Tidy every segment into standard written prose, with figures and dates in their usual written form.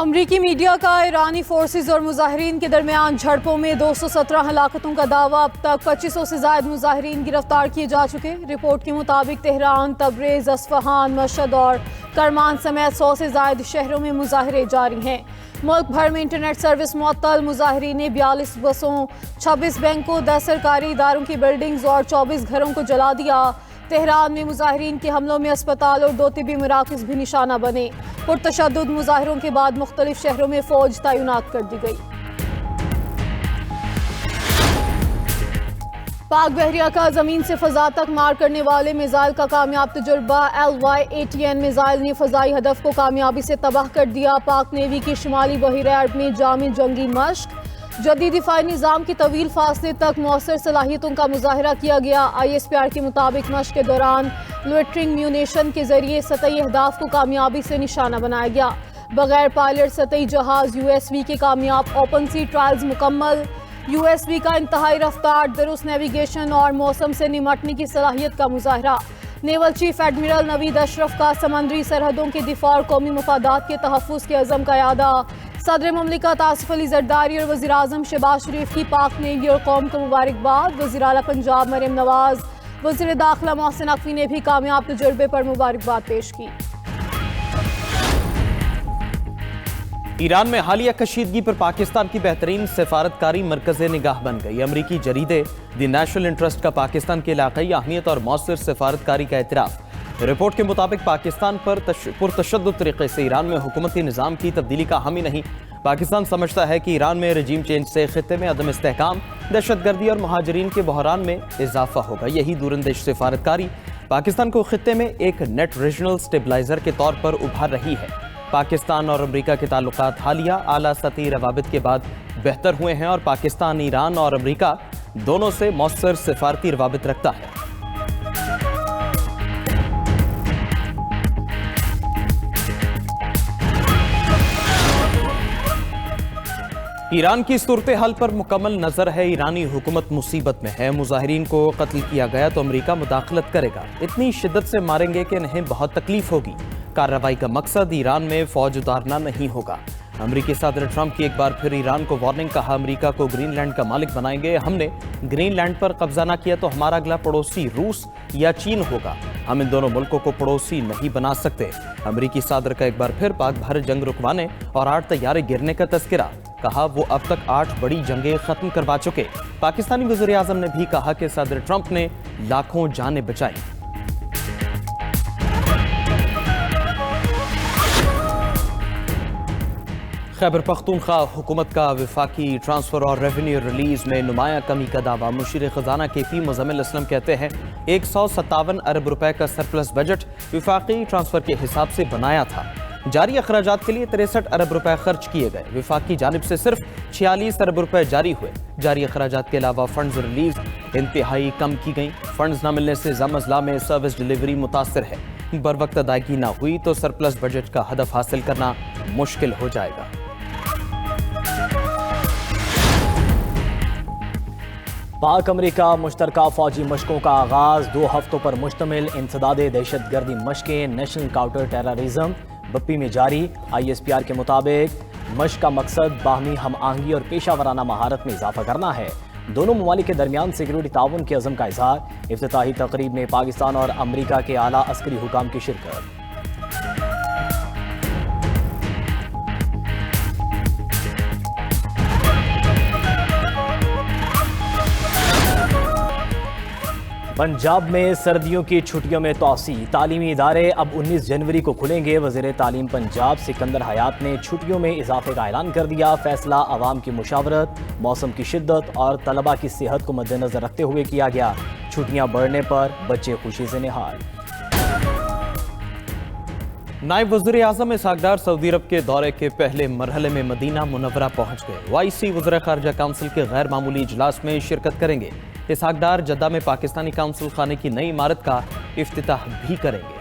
امریکی میڈیا کا ایرانی فورسز اور مظاہرین کے درمیان جھڑپوں میں 217 ہلاکتوں کا دعویٰ۔ اب تک 2500 سے زائد مظاہرین گرفتار کیے جا چکے۔ رپورٹ کے مطابق تہران، تبریز، اصفہان، مشہد اور کرمان سمیت 100 سے زائد شہروں میں مظاہرے جاری ہیں۔ ملک بھر میں انٹرنیٹ سروس معطل۔ مظاہرین نے 42 بسوں، 26 بینکوں، 10 سرکاری اداروں کی بلڈنگز اور 24 گھروں کو جلا دیا۔ تہران میں مظاہرین کے حملوں میں اسپتال اور 2 طبی مراکز بھی نشانہ بنے۔ پرتشدد مظاہروں کے بعد مختلف شہروں میں فوج تعینات کر دی گئی۔ پاک بحریہ کا زمین سے فضا تک مار کرنے والے میزائل کا کامیاب تجربہ۔ LY-80N میزائل نے فضائی ہدف کو کامیابی سے تباہ کر دیا۔ پاک نیوی کی شمالی بحیرہ عرب میں جامع جنگی مشق۔ جدید دفاعی نظام کی طویل فاصلے تک مؤثر صلاحیتوں کا مظاہرہ کیا گیا۔ ISPR کے مطابق مشق کے دوران لوئٹرنگ میونیشن کے ذریعے سطحی اہداف کو کامیابی سے نشانہ بنایا گیا۔ بغیر پائلٹ سطحی جہاز USV کے کامیاب اوپن سی ٹرائلز مکمل۔ USV کا انتہائی رفتار، درست نیویگیشن اور موسم سے نمٹنے کی صلاحیت کا مظاہرہ۔ نیول چیف ایڈمرل نوید اشرف کا سمندری سرحدوں کے دفاع اور قومی مفادات کے تحفظ کے عزم کا اعادہ۔ صدر مملکت آصف علی زرداری اور وزیر اعظم شہباز شریف کی پاک نیوی اور قوم کو مبارکباد۔ وزیر اعلیٰ پنجاب مریم نواز، وزیر داخلہ محسن نقوی نے بھی کامیاب تجربے پر مبارکباد پیش کی۔ ایران میں حالیہ کشیدگی پر پاکستان کی بہترین سفارتکاری مرکز نگاہ بن گئی۔ امریکی جریدے دی نیشنل انٹرسٹ کا پاکستان کی علاقائی اہمیت اور مؤثر سفارتکاری کا اعتراف۔ رپورٹ کے مطابق پاکستان پر پرتشدد طریقے سے ایران میں حکومتی نظام کی تبدیلی کا حامی نہیں۔ پاکستان سمجھتا ہے کہ ایران میں رجیم چینج سے خطے میں عدم استحکام، دہشت گردی اور مہاجرین کے بحران میں اضافہ ہوگا۔ یہی دوراندیش سفارتکاری پاکستان کو خطے میں ایک نیٹ ریجنل سٹیبلائزر کے طور پر ابھار رہی ہے۔ پاکستان اور امریکہ کے تعلقات حالیہ اعلیٰ سطحی روابط کے بعد بہتر ہوئے ہیں اور پاکستان ایران اور امریکہ دونوں سے مؤثر سفارتی روابط رکھتا ہے۔ ایران کی صورتحال پر مکمل نظر ہے۔ ایرانی حکومت مصیبت میں ہے۔ مظاہرین کو قتل کیا گیا تو امریکہ مداخلت کرے گا۔ اتنی شدت سے ماریں گے کہ انہیں بہت تکلیف ہوگی۔ کارروائی کا مقصد ایران میں فوج اتارنا نہیں ہوگا۔ امریکی صدر ٹرمپ کی ایک بار پھر ایران کو وارننگ، کہا امریکہ کو گرین لینڈ کا مالک بنائیں گے۔ ہم نے گرین لینڈ پر قبضہ نہ کیا تو ہمارا اگلا پڑوسی روس یا چین ہوگا۔ ہم ان دونوں ملکوں کو پڑوسی نہیں بنا سکتے۔ امریکی صدر کا ایک بار پھر پاک بھارت جنگ رکوانے اور 8 طیارے گرنے کا تذکرہ، کہا وہ اب تک 8 بڑی جنگیں ختم کروا چکے۔ پاکستانی وزیر اعظم نے بھی کہا کہ صدر ٹرمپ نے لاکھوں جانیں بچائی۔ خیبر پختونخوا حکومت کا وفاقی ٹرانسفر اور ریونیو ریلیز میں نمایاں کمی کا دعویٰ۔ مشیر خزانہ KP مزمل اسلم کہتے ہیں 157 ارب روپے کا سرپلس بجٹ وفاقی ٹرانسفر کے حساب سے بنایا تھا۔ جاری اخراجات کے لیے 63 ارب روپے خرچ کیے گئے۔ وفاق کی جانب سے صرف 46 ارب روپے جاری ہوئے۔ جاری اخراجات کے علاوہ فنڈز ریلیز انتہائی کم کی گئیں۔ فنڈز نہ ملنے سے ضم اضلاع میں سروس ڈیلیوری متاثر ہے۔ بر وقت ادائیگی نہ ہوئی تو سرپلس بجٹ کا ہدف حاصل کرنا مشکل ہو جائے گا۔ پاک امریکہ مشترکہ فوجی مشقوں کا آغاز۔ 2 ہفتوں پر مشتمل انسداد دہشت گردی مشقیں نیشنل کاؤنٹر ٹیررزم بپی میں جاری۔ ISPR کے مطابق مشق کا مقصد باہمی ہم آہنگی اور پیشہ ورانہ مہارت میں اضافہ کرنا ہے۔ دونوں ممالک کے درمیان سیکیورٹی تعاون کے عزم کا اظہار۔ افتتاحی تقریب میں پاکستان اور امریکہ کے اعلیٰ عسکری حکام کی شرکت۔ پنجاب میں سردیوں کی چھٹیوں میں توسیع۔ تعلیمی ادارے اب 19 جنوری کو کھلیں گے۔ وزیر تعلیم پنجاب سکندر حیات نے چھٹیوں میں اضافے کا اعلان کر دیا۔ فیصلہ عوام کی مشاورت، موسم کی شدت اور طلبہ کی صحت کو مد نظر رکھتے ہوئے کیا گیا۔ چھٹیاں بڑھنے پر بچے خوشی سے نہال۔ نائب وزیر اعظم اسحاق ڈار سعودی عرب کے دورے کے پہلے مرحلے میں مدینہ منورہ پہنچ گئے۔ OIC وزراء خارجہ کونسل کے غیر معمولی اجلاس میں شرکت کریں گے۔ اسحاق ڈار جدہ میں پاکستانی کونسل خانے کی نئی عمارت کا افتتاح بھی کریں گے۔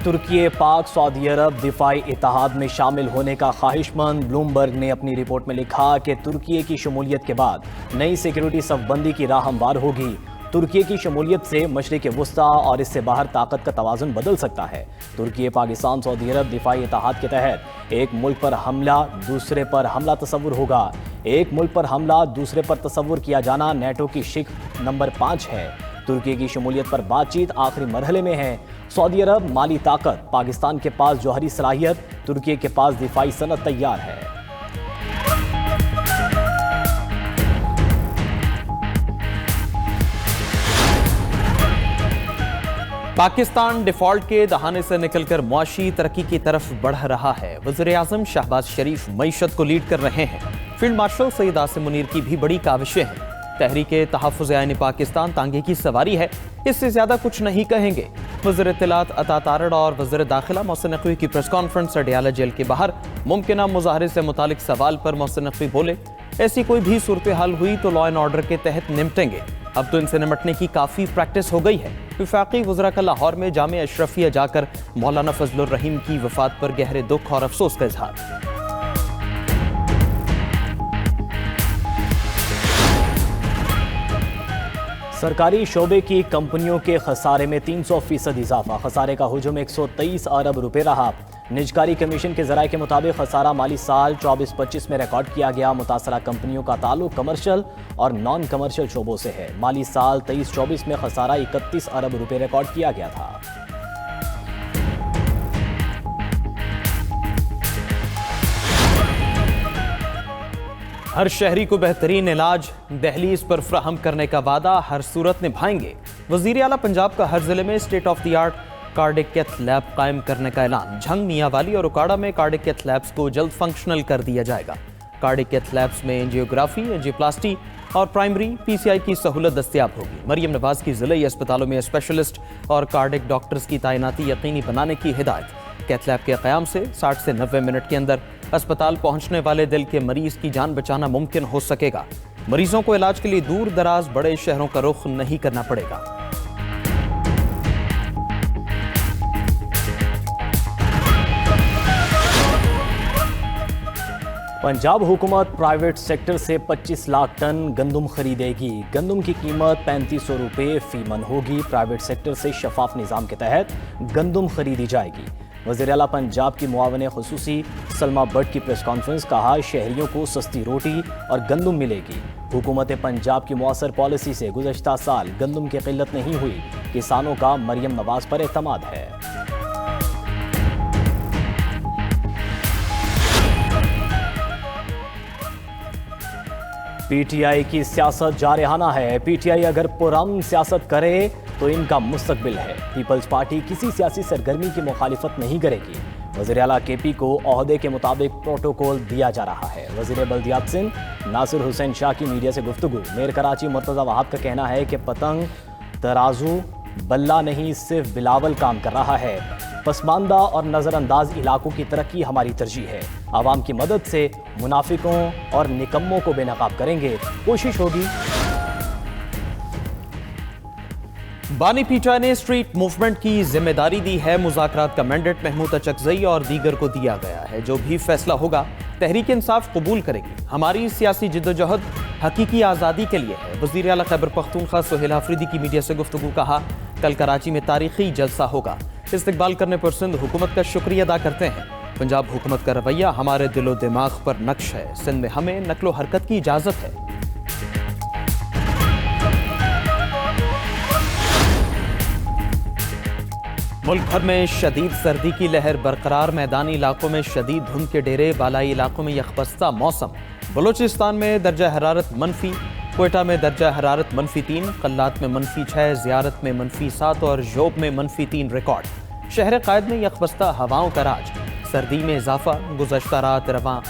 ترکی پاک سعودی عرب دفاعی اتحاد میں شامل ہونے کا خواہش مند۔ بلومبرگ نے اپنی رپورٹ میں لکھا کہ ترکی کی شمولیت کے بعد نئی سیکیورٹی صف بندی کی راہ ہموار ہوگی۔ ترکی کی شمولیت سے مشرق وسطی اور اس سے باہر طاقت کا توازن بدل سکتا ہے۔ ترکی، پاکستان، سعودی عرب دفاعی اتحاد کے تحت ایک ملک پر حملہ دوسرے پر حملہ تصور ہوگا۔ ایک ملک پر حملہ دوسرے پر تصور کیا جانا نیٹو کی شق نمبر 5 ہے۔ ترکی کی شمولیت پر بات چیت آخری مرحلے میں ہے۔ سعودی عرب مالی طاقت، پاکستان کے پاس جوہری صلاحیت، ترکی کے پاس دفاعی صنعت تیار ہے۔ پاکستان ڈیفالٹ کے دہانے سے نکل کر معاشی ترقی کی طرف بڑھ رہا ہے۔ وزیر اعظم شہباز شریف معیشت کو لیڈ کر رہے ہیں۔ فیلڈ مارشل سید عاصم منیر کی بھی بڑی کاوشیں ہیں۔ تحریک تحفظ عین پاکستان تانگے کی سواری ہے، اس سے زیادہ کچھ نہیں کہیں گے۔ وزیر اطلاعات عطا تارڑ اور وزیر داخلہ محسن نقوی کی پریس کانفرنس اڈیالہ جیل کے باہر ممکنہ مظاہرے سے متعلق سوال پر محسن نقوی بولے، ایسی کوئی بھی صورتحال ہوئی تو لا اینڈ آرڈر کے تحت نمٹیں گے، اب تو ان سے نمٹنے کی کافی پریکٹس ہو گئی ہے۔ وفاقی وزراء کا لاہور میں جامعہ اشرفیہ جا کر مولانا فضل الرحیم کی وفات پر گہرے دکھ اور افسوس کا اظہار۔ سرکاری شعبے کی کمپنیوں کے خسارے میں 300% اضافہ، خسارے کا حجم 123 ارب روپے رہا۔ نجکاری کمیشن کے ذرائع کے مطابق خسارہ مالی سال 24-25 میں ریکارڈ کیا گیا۔ متاثرہ کمپنیوں کا تعلق کمرشل اور نان کمرشل شعبوں سے ہے۔ مالی سال 23-24 میں خسارہ 31 ارب روپے ریکارڈ کیا گیا تھا۔ ہر شہری کو بہترین علاج دہلیز پر فراہم کرنے کا وعدہ ہر صورت نبھائیں گے۔ وزیر اعلیٰ پنجاب کا ہر ضلع میں state of the art cardiac cath lab قائم کرنے کا اعلان۔ جھنگ، میاں والی اور اکاڑا میں کارڈک کیتھ لیبز کو جلد فنکشنل کر دیا جائے گا۔ کارڈک کیتھ لیبز میں انجیوگرافی، انجیوپلاسٹی اور پرائمری PCI کی سہولت دستیاب ہوگی۔ مریم نواز کی ضلعی اسپتالوں میں اسپیشلسٹ اور کارڈک ڈاکٹرز کی تعیناتی یقینی بنانے کی ہدایت۔ کیتھ لیب کے قیام سے 60 سے 90 منٹ کے اندر اسپتال پہنچنے والے دل کے مریض کی جان بچانا ممکن ہو سکے گا۔ مریضوں کو علاج کے لیے دور دراز بڑے شہروں کا رخ نہیں کرنا پڑے گا۔ پنجاب حکومت پرائیویٹ سیکٹر سے 25 لاکھ ٹن گندم خریدے گی۔ گندم کی قیمت 3500 روپے فی من ہوگی۔ پرائیویٹ سیکٹر سے شفاف نظام کے تحت گندم خریدی جائے گی۔ وزیر اعلیٰ پنجاب کی معاون خصوصی سلمہ بٹ کی پریس کانفرنس، کہا شہریوں کو سستی روٹی اور گندم ملے گی۔ حکومت پنجاب کی مؤثر پالیسی سے گزشتہ سال گندم کی قلت نہیں ہوئی۔ کسانوں کا مریم نواز پر اعتماد ہے۔ PTI کی سیاست جارحانہ ہے۔ PTI اگر پرامن سیاست کرے تو ان کا مستقبل ہے۔ پیپلز پارٹی کسی سیاسی سرگرمی کی مخالفت نہیں کرے گی۔ وزیر اعلیٰ KP کو عہدے کے مطابق پروٹوکول دیا جا رہا ہے۔ وزیر بلدیات سندھ ناصر حسین شاہ کی میڈیا سے گفتگو۔ میئر کراچی مرتضی وہاب کا کہنا ہے کہ پتنگ ترازو بلہ نہیں، صرف بلاول کام کر رہا ہے۔ پسماندہ اور نظر انداز علاقوں کی ترقی ہماری ترجیح ہے۔ عوام کی مدد سے منافقوں اور نکموں کو بے نقاب کریں گے۔ کوشش ہوگی۔ بانی PTI نے اسٹریٹ موومنٹ کی ذمہ داری دی ہے۔ مذاکرات کا مینڈیٹ محمود اچکزئی اور دیگر کو دیا گیا ہے۔ جو بھی فیصلہ ہوگا تحریک انصاف قبول کرے گی۔ ہماری سیاسی جدوجہد حقیقی آزادی کے لیے ہے۔ وزیر اعلیٰ خیبر پختونخوا سہیل آفریدی کی میڈیا سے گفتگو، کہا کل کراچی میں تاریخی جلسہ ہوگا۔ استقبال کرنے پر سندھ حکومت کا شکریہ ادا کرتے ہیں۔ پنجاب حکومت کا رویہ ہمارے دل و دماغ پر نقش ہے۔ سندھ میں ہمیں نقل و حرکت کی اجازت ہے۔ ملک بھر میں شدید سردی کی لہر برقرار۔ میدانی علاقوں میں شدید دھند کے ڈیرے، بالائی علاقوں میں یخبستہ موسم۔ بلوچستان میں درجہ حرارت منفی، کوئٹہ میں درجہ حرارت -3، قلات میں -6، زیارت میں -7 اور جوب میں -3 ریکارڈ۔ شہر قائد میں یخبستہ ہواؤں کا راج۔ سردی میں اضافہ، گزشتہ رات رواں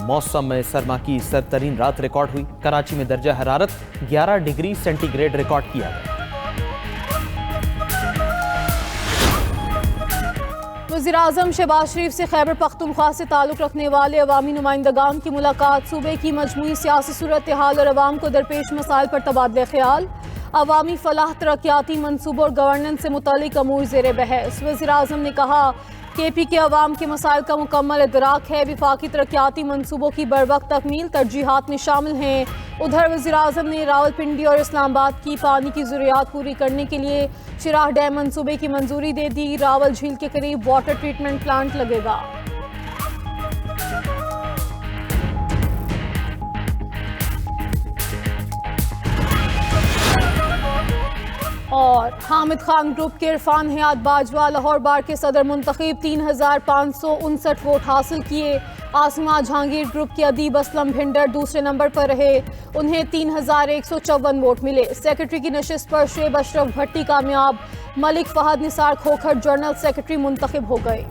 موسم میں سرما کی سرترین رات ریکارڈ ہوئی۔ کراچی میں درجہ حرارت 11 ڈگری سینٹی گریڈ ریکارڈ کیا گیا۔ وزیر اعظم شہباز شریف سے خیبر پختونخوا سے تعلق رکھنے والے عوامی نمائندگان کی ملاقات۔ صوبے کی مجموعی سیاسی صورتحال اور عوام کو درپیش مسائل پر تبادلہ خیال۔ عوامی فلاح، ترقیاتی منصوبوں اور گورننس سے متعلق امور زیر بحث۔ وزیر اعظم نے کہا کے پی کے عوام کے مسائل کا مکمل ادراک ہے، وفاقی ترقیاتی منصوبوں کی بروقت تکمیل ترجیحات میں شامل ہیں۔ ادھر وزیراعظم نے راولپنڈی اور اسلام آباد کی پانی کی ضروریات پوری کرنے کے لیے چراغ ڈیم منصوبے کی منظوری دے دی، راول جھیل کے قریب واٹر ٹریٹمنٹ پلانٹ لگے گا۔ اور حامد خان گروپ کے عرفان حیات باجوہ لاہور بار کے صدر منتخب، 3559 ووٹ حاصل کیے۔ آسمہ جہانگیر گروپ کے ادیب اسلم بھنڈر دوسرے نمبر پر رہے، انہیں 3154 ووٹ ملے۔ سیکرٹری کی نشست پر شعیب اشرف بھٹی کامیاب، ملک فہد نثار کھوکھر جنرل سیکرٹری منتخب ہو گئے۔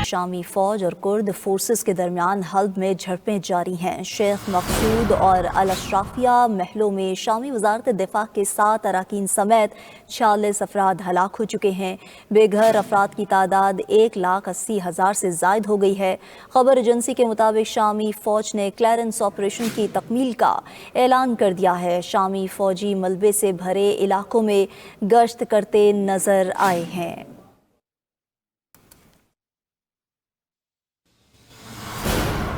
شامی فوج اور کرد فورسز کے درمیان حلب میں جھڑپیں جاری ہیں۔ شیخ مقصود اور الاشرافیہ محلوں میں شامی وزارت دفاع کے 7 اراکین سمیت 46 افراد ہلاک ہو چکے ہیں۔ بے گھر افراد کی تعداد 1,80,000 سے زائد ہو گئی ہے۔ خبر ایجنسی کے مطابق شامی فوج نے کلیرنس آپریشن کی تکمیل کا اعلان کر دیا ہے۔ شامی فوجی ملبے سے بھرے علاقوں میں گشت کرتے نظر آئے ہیں۔